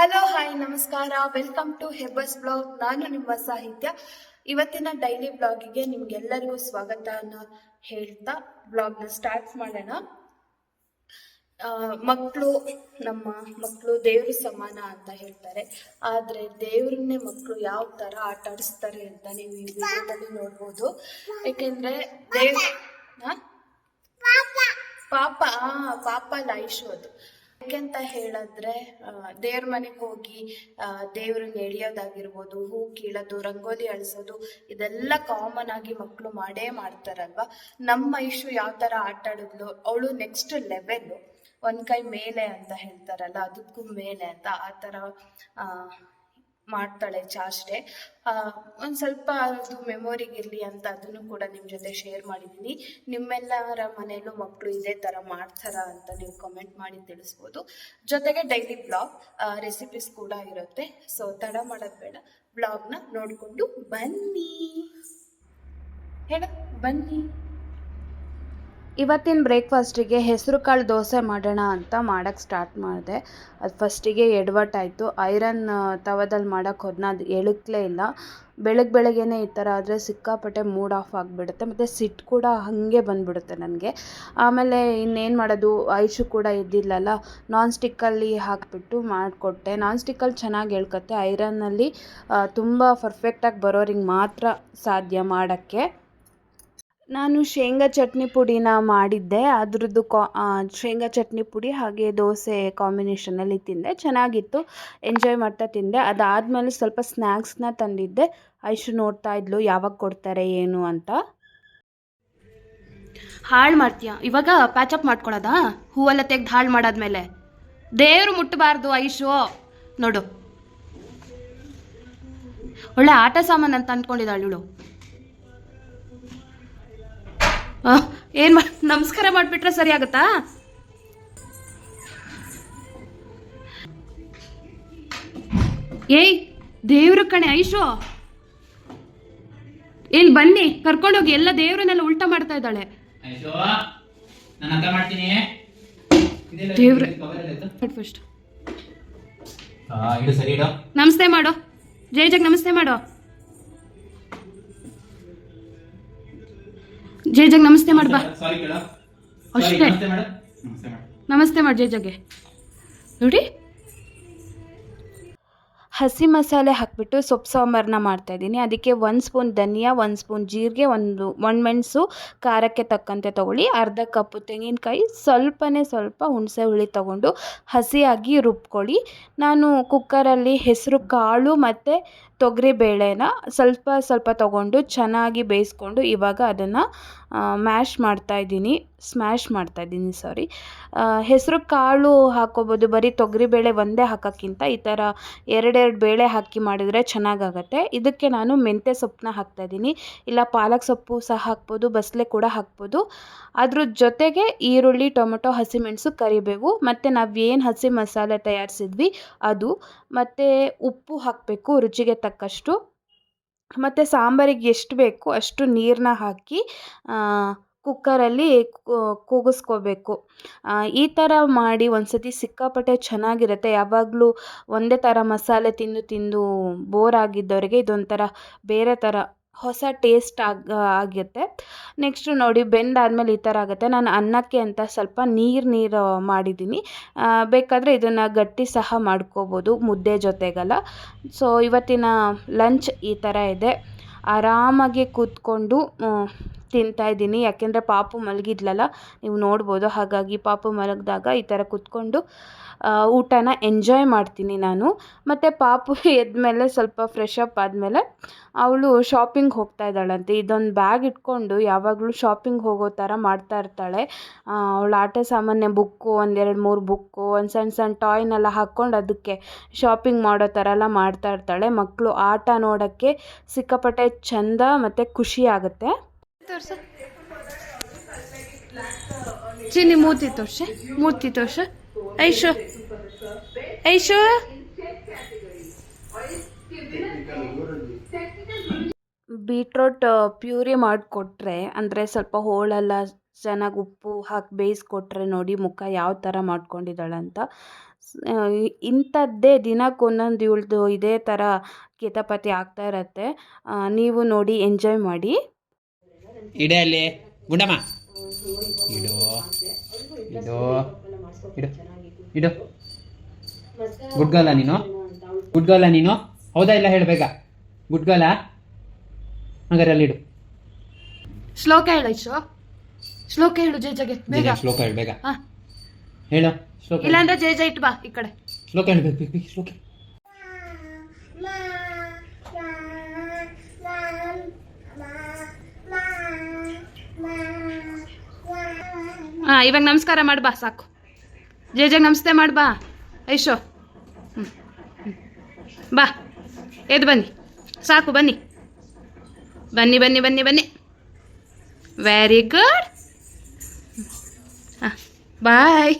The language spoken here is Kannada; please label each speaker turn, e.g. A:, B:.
A: ಹಲೋ ಹಾಯ್ ನಮಸ್ಕಾರ, ವೆಲ್ಕಮ್ ಟು ಹೆಬ್ಬಸ್ ಬ್ಲಾಗ್. ನಾನು ನಿಮ್ಮ ಸಾಹಿತ್ಯ. ಇವತ್ತಿನ ಡೈಲಿ ಬ್ಲಾಗಿಗೆ ನಿಮ್ಗೆಲ್ಲರಿಗೂ ಸ್ವಾಗತ ಹೇಳ್ತಾ ಬ್ಲಾಗ್ನ ಸ್ಟಾರ್ಟ್ ಮಾಡೋಣ. ನಮ್ಮ ಮಕ್ಕಳು ದೇವ್ರ ಸಮಾನ ಅಂತ ಹೇಳ್ತಾರೆ. ಆದ್ರೆ ದೇವ್ರನ್ನೇ ಮಕ್ಕಳು ಯಾವ ತರ ಆಟ ಆಡಿಸ್ತಾರೆ ಅಂತ ನೀವು ಈ ವಿಡಿಯೋದಲ್ಲಿ ನೋಡ್ಬೋದು. ಯಾಕೆಂದ್ರೆ ಪಾಪ ಲೈಶು ಅದು. ಯಾಕೆಂತ ಹೇಳಿದ್ರೆ ದೇವ್ರ ಮನೆಗೆ ಹೋಗಿ ದೇವ್ರನ್ನ ಎಳಿಯೋದಾಗಿರ್ಬೋದು, ಹೂ ಕೀಳೋದು, ರಂಗೋಲಿ ಅಳಿಸೋದು, ಇದೆಲ್ಲ ಕಾಮನ್ ಆಗಿ ಮಕ್ಕಳು ಮಾಡೇ ಮಾಡ್ತಾರಲ್ವಾ. ನಮ್ಮ ಐಶು ಯಾವ ತರ ಆಟ ಆಡಿದ್ಲು, ಅವಳು ನೆಕ್ಸ್ಟ್ ಲೆವೆಲ್, ಒಂದ್ ಕೈ ಮೇಲೆ ಅಂತ ಹೇಳ್ತಾರಲ್ಲ, ಅದಕ್ಕೂ ಮೇಲೆ ಅಂತ ಆ ತರ ಮಾಡ್ತಾಳೆ ಚಾಷ್ಟೆ. ಒಂದ್ ಸ್ವಲ್ಪ ಅದು ಮೆಮೊರಿಗಿರ್ಲಿ ಅಂತ ಅದನ್ನು ಕೂಡ ನಿಮ್ ಜೊತೆ ಶೇರ್ ಮಾಡಿದೀನಿ. ನಿಮ್ಮೆಲ್ಲರ ಮನೆಯಲ್ಲೂ ಮಕ್ಕಳು ಇದೇ ತರ ಮಾಡ್ತಾರ ಅಂತ ನೀವು ಕಮೆಂಟ್ ಮಾಡಿ ತಿಳಿಸ್ಬೋದು. ಜೊತೆಗೆ ಡೈಲಿ ಬ್ಲಾಗ್ ರೆಸಿಪೀಸ್ ಕೂಡ ಇರುತ್ತೆ. ಸೊ ತಡ ಮಾಡೋದ್ ಬೇಡ, ಬ್ಲಾಗ್ನ ನೋಡ್ಕೊಂಡು ಬನ್ನಿ. ಬನ್ನಿ. ಇವತ್ತಿನ ಬ್ರೇಕ್ಫಾಸ್ಟಿಗೆ ಹೆಸರು ಕಾಳು ದೋಸೆ ಮಾಡೋಣ ಅಂತ ಮಾಡೋಕ್ಕೆ ಸ್ಟಾರ್ಟ್ ಮಾಡಿದೆ. ಅದು ಫಸ್ಟಿಗೆ ಎಡವಟ್ಟಾಯಿತು. ಐರನ್ ತವದಲ್ಲಿ ಮಾಡೋಕ್ಕೆ ಹೋದ್ನ, ಅದು ಎಳುತ್ತಲೇ ಇಲ್ಲ. ಬೆಳಗ್ಗೆನೇ ಈ ಥರ ಆದರೆ ಸಿಕ್ಕಾಪಟ್ಟೆ ಮೂಡ್ ಆಫ್ ಆಗಿಬಿಡುತ್ತೆ, ಮತ್ತು ಸಿಟ್ಟು ಕೂಡ ಹಾಗೆ ಬಂದುಬಿಡುತ್ತೆ ನನಗೆ. ಆಮೇಲೆ ಇನ್ನೇನು ಮಾಡೋದು, ಐಶು ಕೂಡ ಇದ್ದಿಲ್ಲಲ್ಲ, ನಾನ್ ಸ್ಟಿಕ್ಕಲ್ಲಿ ಹಾಕಿಬಿಟ್ಟು ಮಾಡಿಕೊಟ್ಟೆ. ನಾನ್ ಸ್ಟಿಕ್ಕಲ್ಲಿ ಚೆನ್ನಾಗಿ ಎಳ್ಕತ್ತೆ, ಐರನ್ನಲ್ಲಿ ತುಂಬ ಪರ್ಫೆಕ್ಟಾಗಿ ಬರೋರಿಗೆ ಮಾತ್ರ ಸಾಧ್ಯ ಮಾಡೋಕ್ಕೆ. ನಾನು ಶೇಂಗಾ ಚಟ್ನಿ ಪುಡಿನ ಮಾಡಿದ್ದೆ. ಅದ್ರದ್ದು ಶೇಂಗಾ ಚಟ್ನಿ ಪುಡಿ ಹಾಗೆ ದೋಸೆ ಕಾಂಬಿನೇಷನಲ್ಲಿ ತಿಂದೆ, ಚೆನ್ನಾಗಿತ್ತು, ಎಂಜಾಯ್ ಮಾಡ್ತಾ ತಿಂದೆ. ಅದಾದಮೇಲೆ ಸ್ವಲ್ಪ ಸ್ನ್ಯಾಕ್ಸ್ನ ತಂದಿದ್ದೆ. ಐಶು ನೋಡ್ತಾ ಇದ್ಲು ಯಾವಾಗ ಕೊಡ್ತಾರೆ ಏನು ಅಂತ.
B: ಹಾಳು ಮಾಡ್ತೀಯ ಇವಾಗ, ಪ್ಯಾಚಪ್ ಮಾಡ್ಕೊಳ್ಳೋದಾ? ಹೂವೆಲ್ಲ ತೆಗ್ದು ಹಾಳು ಮಾಡಾದ್ಮೇಲೆ ದೇವರು ಮುಟ್ಟಬಾರ್ದು ಐಶು. ನೋಡು, ಒಳ್ಳೆ ಆಟ ಸಾಮಾನು ಅಂತ ಅಂದ್ಕೊಂಡಿದ್ದಾಳು ಇವಳು. ನಮಸ್ಕಾರ ಮಾಡಿಬಿಟ್ರೆ ಸರಿ ಆಗುತ್ತಾ? ಏಯ್ ದೇವ್ರ ಕಣೆ ಐಶು, ಇಲ್ಲಿ ಬನ್ನಿ ಕರ್ಕೊಂಡೋಗಿ. ಎಲ್ಲ ದೇವ್ರನ್ನೆಲ್ಲ ಉಲ್ಟಾ ಮಾಡ್ತಾ ಇದ್ದಾಳೆ. ದೇವ್ರ ಫಸ್ಟ್ ನಮಸ್ತೆ ಮಾಡು, ಜೈ ನಮಸ್ತೆ ಮಾಡು, ಜೈ ನಮಸ್ತೆ ಮಾಡು ಬಾ. ಅಷ್ಟೇ, ನಮಸ್ತೆ ಮಾಡು ಜೈ ನೋಡಿ.
C: ಹಸಿ ಮಸಾಲೆ ಹಾಕಿಬಿಟ್ಟು ಸೊಪ್ಪು ಸಾಂಬಾರನ್ನ ಮಾಡ್ತಾಯಿದ್ದೀನಿ. ಅದಕ್ಕೆ 1 ಸ್ಪೂನ್ ಧನಿಯಾ, 1 ಸ್ಪೂನ್ ಜೀರಿಗೆ, ಒಂದು ಮೆಣಸು ಖಾರಕ್ಕೆ ತಕ್ಕಂತೆ ತೊಗೊಳ್ಳಿ. ಅರ್ಧ ಕಪ್ಪು ತೆಂಗಿನಕಾಯಿ, ಸ್ವಲ್ಪ ಹುಣಸೆ ಹುಳಿ ತೊಗೊಂಡು ಹಸಿಯಾಗಿ ರುಬ್ಕೊಳ್ಳಿ. ನಾನು ಕುಕ್ಕರಲ್ಲಿ ಹೆಸರು ಕಾಳು ಮತ್ತು ತೊಗರಿಬೇಳೆನ ಸ್ವಲ್ಪ ತೊಗೊಂಡು ಚೆನ್ನಾಗಿ ಬೇಯಿಸ್ಕೊಂಡು ಇವಾಗ ಅದನ್ನು ಸ್ಮ್ಯಾಶ್ ಮಾಡ್ತಾಯಿದ್ದೀನಿ. ಹೆಸರು ಕಾಳು ಹಾಕೋಬೋದು, ಬರೀ ತೊಗರಿಬೇಳೆ ಒಂದೇ ಹಾಕೋಕ್ಕಿಂತ ಈ ಥರ ಎರಡೆರಡು ಬೇಳೆ ಹಾಕಿ ಮಾಡಿದರೆ ಚೆನ್ನಾಗಾಗತ್ತೆ. ಇದಕ್ಕೆ ನಾನು ಮೆಂತ್ಯ ಸೊಪ್ಪನ್ನ ಹಾಕ್ತಾಯಿದ್ದೀನಿ, ಇಲ್ಲ ಪಾಲಕ್ ಸೊಪ್ಪು ಸಹ ಹಾಕ್ಬೋದು, ಬಸಳೆ ಕೂಡ ಹಾಕ್ಬೋದು. ಅದ್ರ ಜೊತೆಗೆ ಈರುಳ್ಳಿ, ಟೊಮೆಟೊ, ಹಸಿಮೆಣಸು, ಕರಿಬೇವು, ಮತ್ತು ನಾವೇನು ಹಸಿ ಮಸಾಲೆ ತಯಾರಿಸಿದ್ವಿ ಅದು, ಮತ್ತು ಉಪ್ಪು ಹಾಕಬೇಕು ರುಚಿಗೆ ತಕ್ಕಷ್ಟು, ಮತ್ತು ಸಾಂಬಾರಿಗೆ ಎಷ್ಟು ಬೇಕು ಅಷ್ಟು ನೀರನ್ನ ಹಾಕಿ ಕುಕ್ಕರಲ್ಲಿ ಕೂಗಿಸ್ಕೋಬೇಕು. ಈ ಥರ ಮಾಡಿ ಒಂದ್ಸತಿ ಸಿಕ್ಕಾಪಟ್ಟೆ ಚೆನ್ನಾಗಿರುತ್ತೆ. ಯಾವಾಗಲೂ ಒಂದೇ ಥರ ಮಸಾಲೆ ತಿಂದು ಬೋರ್ ಆಗಿದ್ದವರಿಗೆ ಇದೊಂಥರ ಬೇರೆ ಥರ ಹೊಸ ಟೇಸ್ಟ್ ಆಗುತ್ತೆ. ನೆಕ್ಸ್ಟು ನೋಡಿ, ಬೆಂದಾದಮೇಲೆ ಈ ಥರ ಆಗುತ್ತೆ. ನಾನು ಅನ್ನಕ್ಕೆ ಅಂತ ಸ್ವಲ್ಪ ನೀರು ಮಾಡಿದ್ದೀನಿ. ಬೇಕಾದರೆ ಇದನ್ನು ಗಟ್ಟಿ ಸಹ ಮಾಡ್ಕೋಬೋದು ಮುದ್ದೆ ಜೊತೆಗೆಲ್ಲ. ಸೊ ಇವತ್ತಿನ ಲಂಚ್ ಈ ಥರ ಇದೆ. ಆರಾಮಾಗಿ ಕೂತ್ಕೊಂಡು ತಿಂತಾಯಿದ್ದೀನಿ, ಯಾಕೆಂದರೆ ಪಾಪು ಮಲಗಿದ್ಲಲ್ಲ, ನೀವು ನೋಡ್ಬೋದು. ಹಾಗಾಗಿ ಪಾಪು ಮಲಗಿದಾಗ ಈ ಥರ ಕೂತ್ಕೊಂಡು ಊಟನ ಎಂಜಾಯ್ ಮಾಡ್ತೀನಿ ನಾನು. ಮತ್ತು ಪಾಪು ಎದ್ಮೇಲೆ ಸ್ವಲ್ಪ ಫ್ರೆಶ್ ಅಪ್ ಆದಮೇಲೆ ಅವಳು ಶಾಪಿಂಗ್ ಹೋಗ್ತಾ ಇದ್ದಾಳಂತೆ. ಇದೊಂದು ಬ್ಯಾಗ್ ಇಟ್ಕೊಂಡು ಯಾವಾಗಲೂ ಶಾಪಿಂಗ್ ಹೋಗೋ ಥರ ಮಾಡ್ತಾ ಇರ್ತಾಳೆ. ಅವಳ ಆಟ ಸಾಮಾನ್ಯ ಬುಕ್ಕು, 1-2-3 ಬುಕ್ಕು, ಒಂದು ಸಣ್ಣ ಟಾಯ್ನೆಲ್ಲ ಹಾಕ್ಕೊಂಡು ಅದಕ್ಕೆ ಶಾಪಿಂಗ್ ಮಾಡೋ ಥರ ಎಲ್ಲ ಮಾಡ್ತಾ ಇರ್ತಾಳೆ. ಮಕ್ಕಳು ಆಟ ನೋಡೋಕ್ಕೆ ಸಿಕ್ಕಾಪಟ್ಟೆ ಚೆಂದ ಮತ್ತು ಖುಷಿ ಆಗುತ್ತೆ.
B: ಚಿನ್ನಿ ಮೂತಿ ತೋರ್ಸ ಐಶು.
C: ಬೀಟ್ರೋಟ್ ಪ್ಯೂರಿ ಮಾಡಿಕೊಟ್ರೆ, ಅಂದರೆ ಸ್ವಲ್ಪ ಹೋಳೆಲ್ಲ ಚೆನ್ನಾಗಿ ಉಪ್ಪು ಹಾಕಿ ಬೇಯಿಸ್ಕೊಟ್ರೆ ನೋಡಿ ಮುಖ ಯಾವ ಥರ ಮಾಡ್ಕೊಂಡಿದ್ದಾಳಂತ. ಇಂಥದ್ದೇ ದಿನಕ್ಕೊಂದೊಂದು ಇವಳ್ದು ಇದೇ ಥರ ಕಿತಾಪತಿ ಆಗ್ತಾ ಇರತ್ತೆ. ನೀವು ನೋಡಿ ಎಂಜಾಯ್ ಮಾಡಿ.
D: ಇಡೆ ಅಲ್ಲಿ ಗುಂಡಮ್ಮ ಇಡು ಇಡು ಇಡು ಇಡು ಗುಡ್ಗಲ್ಲ ನೀನು ಗುಡ್ಗಲ್ಲ ನೀನು ಹೌದಾ ಇಲ್ಲ ಹೇಳು ಬೇಗ ಗುಡ್ಗಲ್ಲ ಹಂಗಾರೆ ಅಲ್ಲಿಡು
B: ಶ್ಲೋಕ ಹೇಳು ಐಶು, ಶ್ಲೋಕ ಹೇಳು ಜೇಜಗೆ ಬೇಗ.
D: ಶ್ಲೋಕ ಹೇಳು ಬೇಗ
B: ಹಾ,
D: ಹೇಳು ಶ್ಲೋಕ
B: ಇಲ್ಲಾಂದ್ರೆ ಜೇಜ ಇಟ್ಟು ಬಾ ಈ ಕಡೆ.
D: ಶ್ಲೋಕ ಹೇಳು ಬೇಗ ಶ್ಲೋಕ.
B: ಹಾ, ಇವಾಗ ನಮಸ್ಕಾರ ಮಾಡ್ಬಾ ಸಾಕು. ಜೇಜಗೆ ನಮಸ್ತೆ ಮಾಡ್ಬಾ ಐಶು. ಬಾ ಎದ್ದು ಬನ್ನಿ ಸಾಕು, ಬನ್ನಿ ಬನ್ನಿ ಬನ್ನಿ ಬನ್ನಿ ಬನ್ನಿ. Very good. ಹಾಂ ಬಾಯ್.